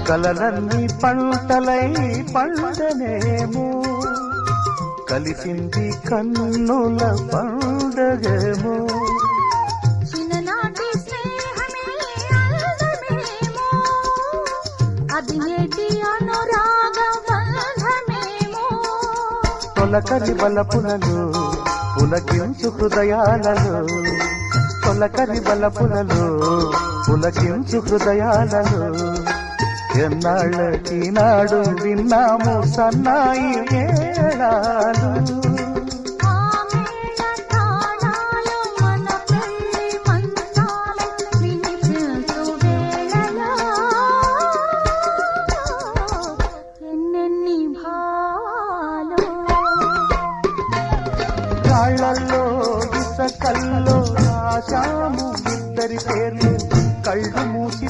కలలన్నీ పంటలై పండనేమో కలిసింది కన్నుల పండగేమో చిన్ననాటి స్నేహమే అందమేమో అది నేటి అనురాగ బంధమేమో తొలకరి బలపులలో పులకించు హృదయాలలో తొలకరి బలపులలో పులకించు హృదయాలలో ఎన్నాళ్ళకి నాడు విన్నాము సన్నాయి మేళాలు కాళ్ళల్లో ఇసకల్లో ఆశాము ఇద్దరి పేర్లు కళ్ళు మూసి